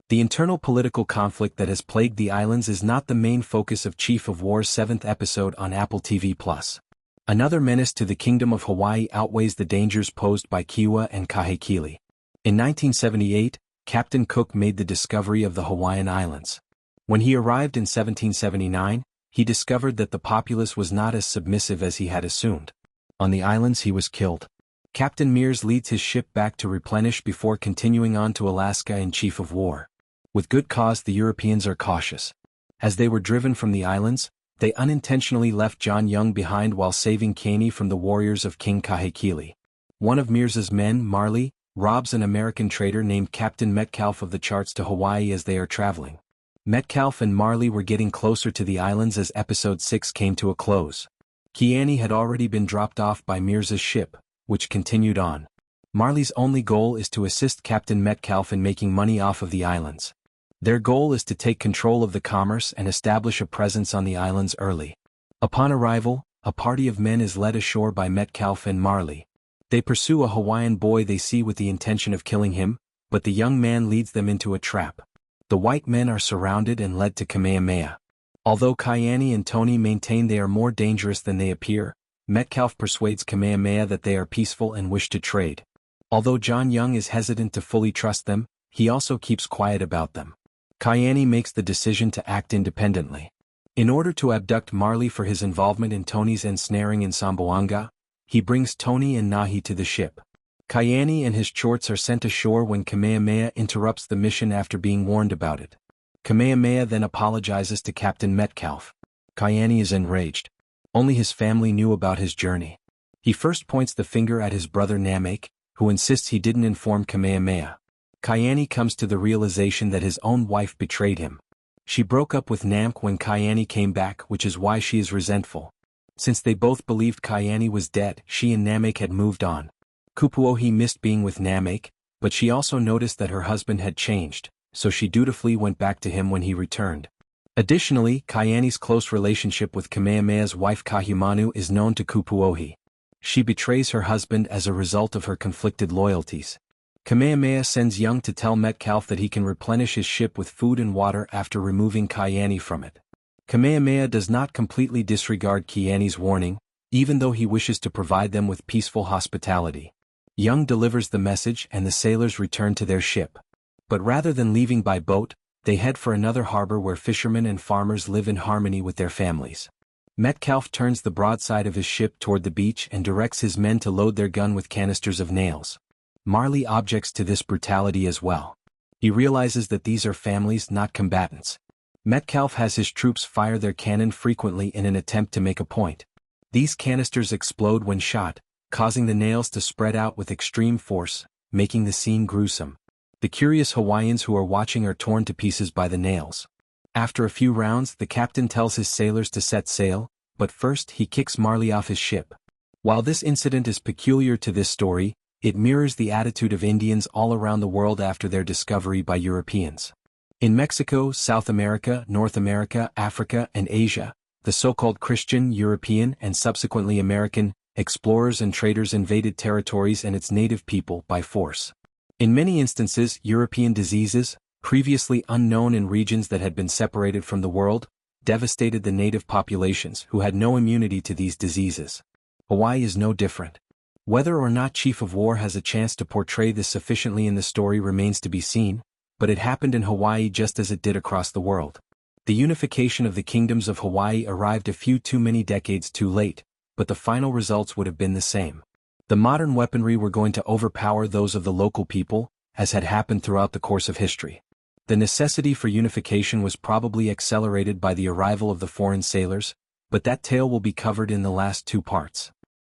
The internal political conflict that has plagued the islands is not the main focus of Chief of War's 7th episode on Apple TV+. Another menace to the Kingdom of Hawaii outweighs the dangers posed by Kiowa and Kahekili. In 1978, Captain Cook made the discovery of the Hawaiian Islands. When he arrived in 1779, he discovered that the populace was not as submissive as he had assumed. On the islands he was killed. Captain Meares leads his ship back to replenish before continuing on to Alaska in Chief of War. With good cause, the Europeans are cautious. As they were driven from the islands, they unintentionally left John Young behind while saving Kaini from the warriors of King Kahekili. One of Meares's men, Marley, robs an American trader named Captain Metcalfe of the charts to Hawaii as they are traveling. Metcalfe and Marley were getting closer to the islands as episode 6 came to a close. Keani had already been dropped off by Meares's ship, which continued on. Marley's only goal is to assist Captain Metcalfe in making money off of the islands. Their goal is to take control of the commerce and establish a presence on the islands early. Upon arrival, a party of men is led ashore by Metcalfe and Marley. They pursue a Hawaiian boy they see with the intention of killing him, but the young man leads them into a trap. The white men are surrounded and led to Kamehameha. Although Kaiani and Tony maintain they are more dangerous than they appear, Metcalfe persuades Kamehameha that they are peaceful and wish to trade. Although John Young is hesitant to fully trust them, he also keeps quiet about them. Kaiani makes the decision to act independently. In order to abduct Marley for his involvement in Tony's ensnaring in Zamboanga, he brings Tony and Nahi to the ship. Kaiani and his chorts are sent ashore when Kamehameha interrupts the mission after being warned about it. Kamehameha then apologizes to Captain Metcalfe. Kaiani is enraged. Only his family knew about his journey. He first points the finger at his brother Namek, who insists he didn't inform Kamehameha. Kaiani comes to the realization that his own wife betrayed him. She broke up with Namk when Kaiani came back, which is why she is resentful. Since they both believed Kaiani was dead, she and Namek had moved on. Kupuohi missed being with Namek, but she also noticed that her husband had changed, so she dutifully went back to him when he returned. Additionally, Kaiani's close relationship with Kamehameha's wife Kahumanu is known to Kupuohi. She betrays her husband as a result of her conflicted loyalties. Kamehameha sends Young to tell Metcalfe that he can replenish his ship with food and water after removing Kaiani from it. Kamehameha does not completely disregard Kaiani's warning, even though he wishes to provide them with peaceful hospitality. Young delivers the message and the sailors return to their ship. But rather than leaving by boat, they head for another harbor where fishermen and farmers live in harmony with their families. Metcalfe turns the broadside of his ship toward the beach and directs his men to load their gun with canisters of nails. Marley objects to this brutality as well. He realizes that these are families, not combatants. Metcalfe has his troops fire their cannon frequently in an attempt to make a point. These canisters explode when shot, causing the nails to spread out with extreme force, making the scene gruesome. The curious Hawaiians who are watching are torn to pieces by the nails. After a few rounds, the captain tells his sailors to set sail, but first he kicks Marley off his ship. While this incident is peculiar to this story, it mirrors the attitude of Indians all around the world after their discovery by Europeans. In Mexico, South America, North America, Africa, and Asia, the so-called Christian, European, and subsequently American explorers and traders invaded territories and its native people by force. In many instances, European diseases, previously unknown in regions that had been separated from the world, devastated the native populations who had no immunity to these diseases. Hawaii is no different. Whether or not Chief of War has a chance to portray this sufficiently in the story remains to be seen, but it happened in Hawaii just as it did across the world. The unification of the kingdoms of Hawaii arrived a few too many decades too late, but the final results would have been the same. The modern weaponry were going to overpower those of the local people, as had happened throughout the course of history. The necessity for unification was probably accelerated by the arrival of the foreign sailors, but that tale will be covered in the last two parts.